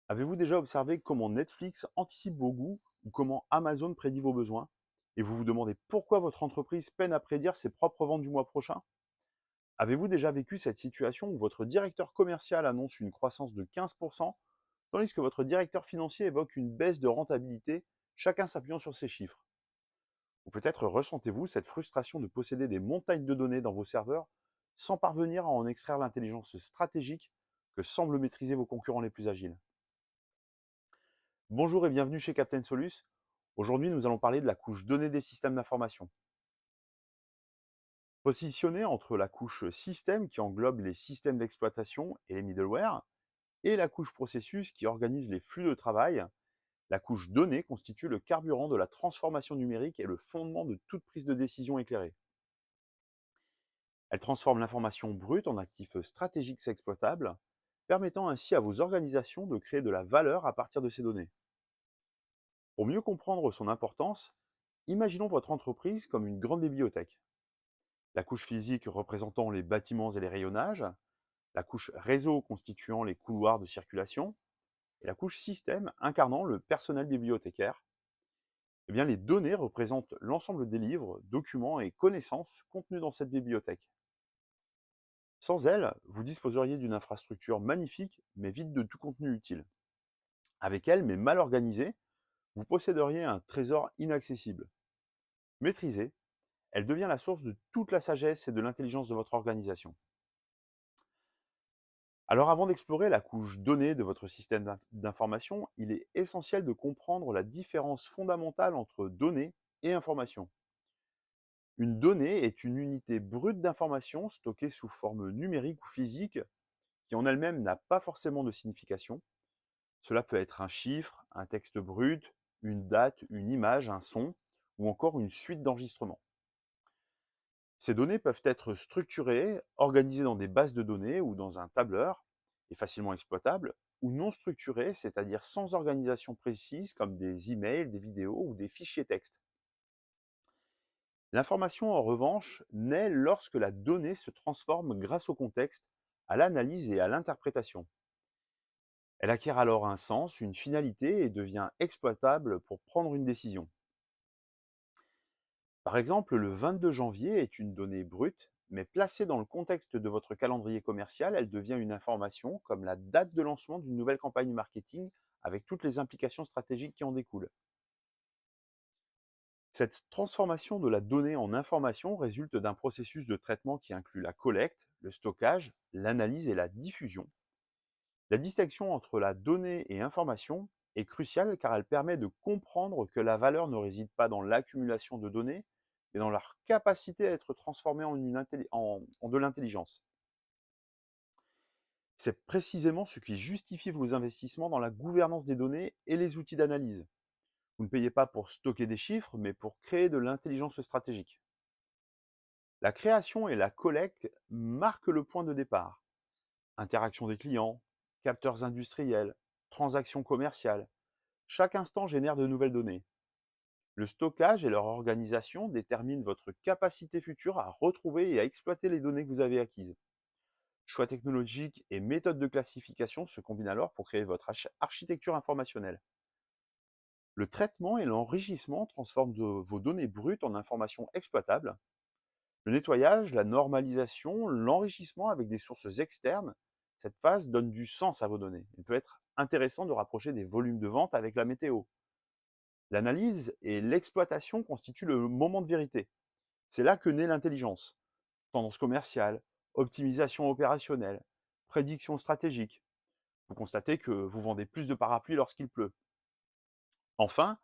Avez-vous déjà observé comment Netflix anticipe vos goûts ou comment Amazon prédit vos besoins? Et vous vous demandez pourquoi votre entreprise peine à prédire ses propres ventes du mois prochain? Avez-vous déjà vécu cette situation où votre directeur commercial annonce une croissance de 15%, tandis que votre directeur financier évoque une baisse de rentabilité, chacun s'appuyant sur ses chiffres? Ou peut-être ressentez-vous cette frustration de posséder des montagnes de données dans vos serveurs sans parvenir à en extraire l'intelligence stratégique que semblent maîtriser vos concurrents les plus agiles? Bonjour et bienvenue chez Captain Solus. Aujourd'hui, nous allons parler de la couche donnée des systèmes d'information. Positionnée entre la couche système qui englobe les systèmes d'exploitation et les middleware et la couche processus qui organise les flux de travail, la couche donnée constitue le carburant de la transformation numérique et le fondement de toute prise de décision éclairée. Elle transforme l'information brute en actifs stratégiques exploitables, permettant ainsi à vos organisations de créer de la valeur à partir de ces données. Pour mieux comprendre son importance, imaginons votre entreprise comme une grande bibliothèque. La couche physique représentant les bâtiments et les rayonnages, la couche réseau constituant les couloirs de circulation, et la couche système incarnant le personnel bibliothécaire. Eh bien, les données représentent l'ensemble des livres, documents et connaissances contenus dans cette bibliothèque. Sans elles, vous disposeriez d'une infrastructure magnifique, mais vide de tout contenu utile. Avec elle, mais mal organisée, vous posséderiez un trésor inaccessible. Maîtrisée, elle devient la source de toute la sagesse et de l'intelligence de votre organisation. Alors avant d'explorer la couche donnée de votre système d'information, il est essentiel de comprendre la différence fondamentale entre données et information. Une donnée est une unité brute d'information stockée sous forme numérique ou physique qui en elle-même n'a pas forcément de signification. Cela peut être un chiffre, un texte brut, une date, une image, un son ou encore une suite d'enregistrements. Ces données peuvent être structurées, organisées dans des bases de données ou dans un tableur, et facilement exploitables, ou non structurées, c'est-à-dire sans organisation précise comme des emails, des vidéos ou des fichiers texte. L'information, en revanche, naît lorsque la donnée se transforme grâce au contexte, à l'analyse et à l'interprétation. Elle acquiert alors un sens, une finalité et devient exploitable pour prendre une décision. Par exemple, le 22 janvier est une donnée brute, mais placée dans le contexte de votre calendrier commercial, elle devient une information comme la date de lancement d'une nouvelle campagne marketing avec toutes les implications stratégiques qui en découlent. Cette transformation de la donnée en information résulte d'un processus de traitement qui inclut la collecte, le stockage, l'analyse et la diffusion. La distinction entre la donnée et information est cruciale car elle permet de comprendre que la valeur ne réside pas dans l'accumulation de données, mais dans leur capacité à être transformée en de l'intelligence. C'est précisément ce qui justifie vos investissements dans la gouvernance des données et les outils d'analyse. Vous ne payez pas pour stocker des chiffres, mais pour créer de l'intelligence stratégique. La création et la collecte marquent le point de départ. Interaction des clients, capteurs industriels, transactions commerciales. Chaque instant génère de nouvelles données. Le stockage et leur organisation déterminent votre capacité future à retrouver et à exploiter les données que vous avez acquises. Choix technologiques et méthodes de classification se combinent alors pour créer votre architecture informationnelle. Le traitement et l'enrichissement transforment vos données brutes en informations exploitables. Le nettoyage, la normalisation, l'enrichissement avec des sources externes, cette phase donne du sens à vos données. Il peut être intéressant de rapprocher des volumes de vente avec la météo. L'analyse et l'exploitation constituent le moment de vérité. C'est là que naît l'intelligence. Tendance commerciale, optimisation opérationnelle, prédiction stratégique. Vous constatez que vous vendez plus de parapluies lorsqu'il pleut. Enfin,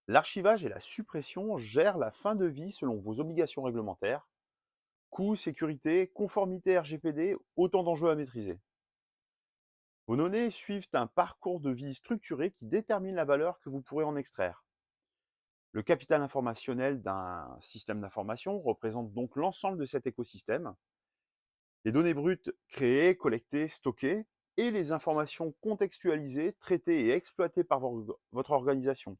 l'archivage et la suppression gèrent la fin de vie selon vos obligations réglementaires. Coûts, sécurité, conformité RGPD, autant d'enjeux à maîtriser. Vos données suivent un parcours de vie structuré qui détermine la valeur que vous pourrez en extraire. Le capital informationnel d'un système d'information représente donc l'ensemble de cet écosystème. Les données brutes créées, collectées, stockées, et les informations contextualisées, traitées et exploitées par votre organisation.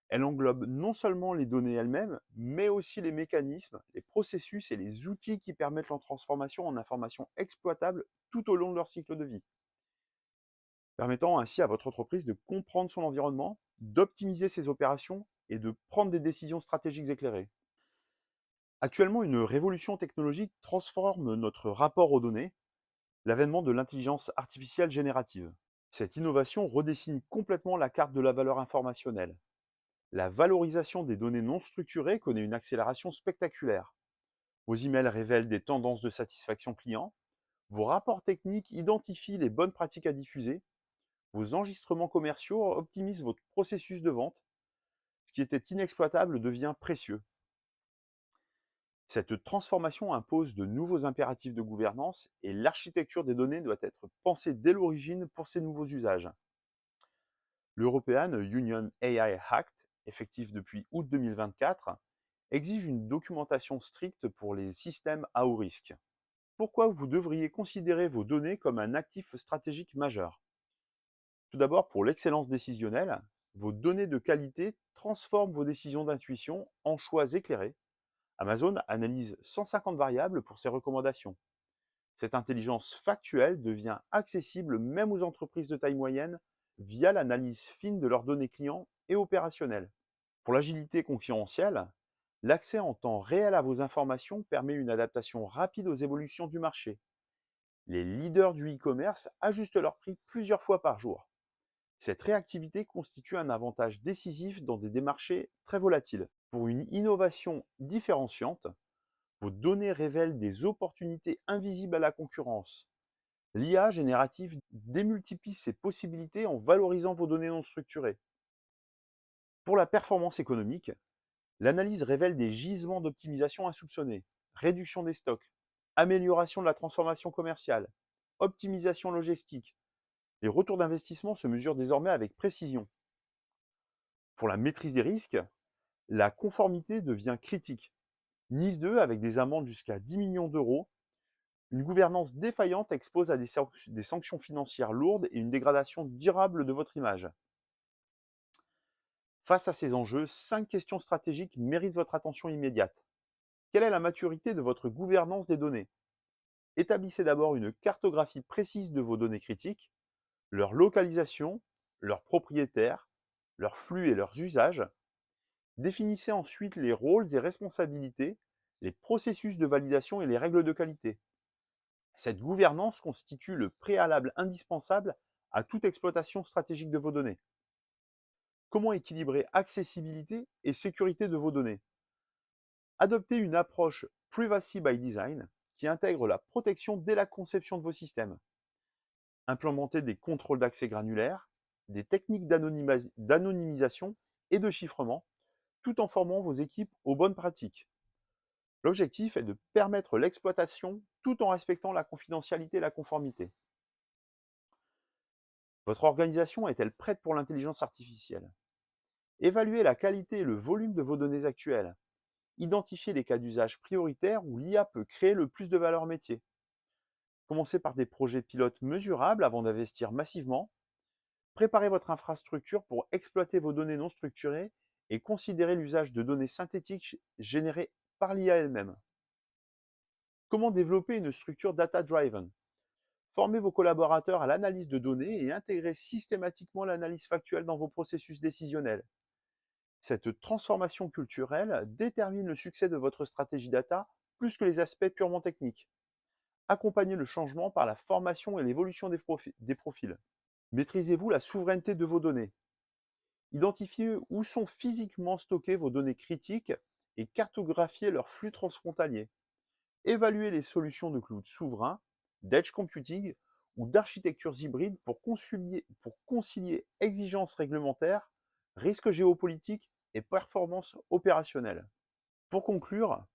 Elle englobe non seulement les données elles-mêmes, mais aussi les mécanismes, les processus et les outils qui permettent leur transformation en informations exploitables tout au long de leur cycle de vie. permettant ainsi à votre entreprise de comprendre son environnement, d'optimiser ses opérations et de prendre des décisions stratégiques éclairées. Actuellement, une révolution technologique transforme notre rapport aux données, l'avènement de l'intelligence artificielle générative. Cette innovation redessine complètement la carte de la valeur informationnelle. La valorisation des données non structurées connaît une accélération spectaculaire. Vos emails révèlent des tendances de satisfaction client, vos rapports techniques identifient les bonnes pratiques à diffuser, vos enregistrements commerciaux optimisent votre processus de vente. Ce qui était inexploitable devient précieux. Cette transformation impose de nouveaux impératifs de gouvernance et l'architecture des données doit être pensée dès l'origine pour ces nouveaux usages. L'European Union AI Act, effectif depuis août 2024, exige une documentation stricte pour les systèmes à haut risque. Pourquoi vous devriez considérer vos données comme un actif stratégique majeur? Tout d'abord, pour l'excellence décisionnelle, vos données de qualité transforment vos décisions d'intuition en choix éclairés. Amazon analyse 150 variables pour ses recommandations. Cette intelligence factuelle devient accessible même aux entreprises de taille moyenne via l'analyse fine de leurs données clients et opérationnelles. Pour l'agilité concurrentielle, l'accès en temps réel à vos informations permet une adaptation rapide aux évolutions du marché. Les leaders du e-commerce ajustent leurs prix plusieurs fois par jour. Cette réactivité constitue un avantage décisif dans des marchés très volatiles. Pour une innovation différenciante, vos données révèlent des opportunités invisibles à la concurrence. L'IA générative démultiplie ses possibilités en valorisant vos données non structurées. Pour la performance économique, l'analyse révèle des gisements d'optimisation insoupçonnés, réduction des stocks, amélioration de la transformation commerciale, optimisation logistique. Les retours d'investissement se mesurent désormais avec précision. Pour la maîtrise des risques, la conformité devient critique. Nice 2, avec des amendes jusqu'à 10 millions d'euros, une gouvernance défaillante expose à des sanctions financières lourdes et une dégradation durable de votre image. Face à ces enjeux, 5 questions stratégiques méritent votre attention immédiate. Quelle est la maturité de votre gouvernance des données? Établissez d'abord une cartographie précise de vos données critiques, leur localisation, leurs propriétaires, leurs flux et leurs usages. Définissez ensuite les rôles et responsabilités, les processus de validation et les règles de qualité. Cette gouvernance constitue le préalable indispensable à toute exploitation stratégique de vos données. Comment équilibrer accessibilité et sécurité de vos données? Adoptez une approche Privacy by Design qui intègre la protection dès la conception de vos systèmes. Implémentez des contrôles d'accès granulaires, des techniques d'anonymisation et de chiffrement, tout en formant vos équipes aux bonnes pratiques. L'objectif est de permettre l'exploitation tout en respectant la confidentialité et la conformité. Votre organisation est-elle prête pour l'intelligence artificielle? Évaluez la qualité et le volume de vos données actuelles. Identifiez les cas d'usage prioritaires où l'IA peut créer le plus de valeur métier. Commencez par des projets pilotes mesurables avant d'investir massivement. Préparez votre infrastructure pour exploiter vos données non structurées et considérez l'usage de données synthétiques générées par l'IA elle-même. Comment développer une structure data-driven? Formez vos collaborateurs à l'analyse de données et intégrez systématiquement l'analyse factuelle dans vos processus décisionnels. Cette transformation culturelle détermine le succès de votre stratégie data plus que les aspects purement techniques. Accompagnez le changement par la formation et l'évolution des profils. Maîtrisez-vous la souveraineté de vos données? Identifiez où sont physiquement stockées vos données critiques et cartographiez leurs flux transfrontaliers. Évaluez les solutions de cloud souverain, d'edge computing ou d'architectures hybrides pour concilier exigences réglementaires, risques géopolitiques et performances opérationnelles. Pour conclure,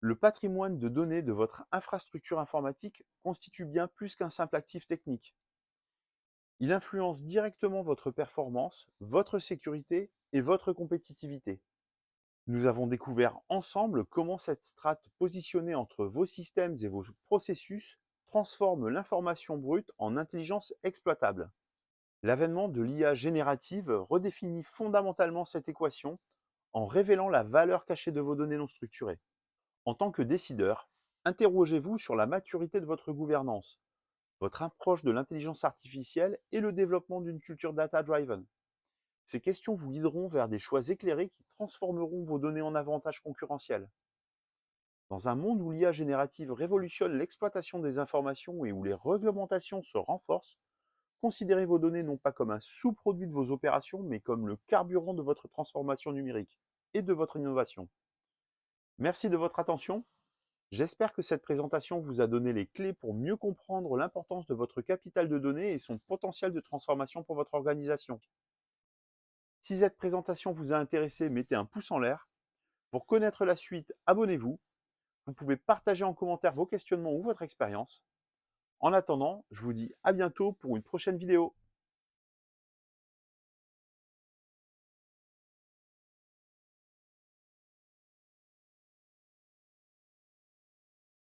le patrimoine de données de votre infrastructure informatique constitue bien plus qu'un simple actif technique. Il influence directement votre performance, votre sécurité et votre compétitivité. Nous avons découvert ensemble comment cette strate positionnée entre vos systèmes et vos processus transforme l'information brute en intelligence exploitable. L'avènement de l'IA générative redéfinit fondamentalement cette équation en révélant la valeur cachée de vos données non structurées. En tant que décideur, interrogez-vous sur la maturité de votre gouvernance. votre approche de l'intelligence artificielle et le développement d'une culture data-driven. Ces questions vous guideront vers des choix éclairés qui transformeront vos données en avantages concurrentiels. Dans un monde où l'IA générative révolutionne l'exploitation des informations et où les réglementations se renforcent, considérez vos données non pas comme un sous-produit de vos opérations, mais comme le carburant de votre transformation numérique et de votre innovation. Merci de votre attention. J'espère que cette présentation vous a donné les clés pour mieux comprendre l'importance de votre capital de données et son potentiel de transformation pour votre organisation. Si cette présentation vous a intéressé, mettez un pouce en l'air. Pour connaître la suite, abonnez-vous. Vous pouvez partager en commentaire vos questionnements ou votre expérience. En attendant, je vous dis à bientôt pour une prochaine vidéo.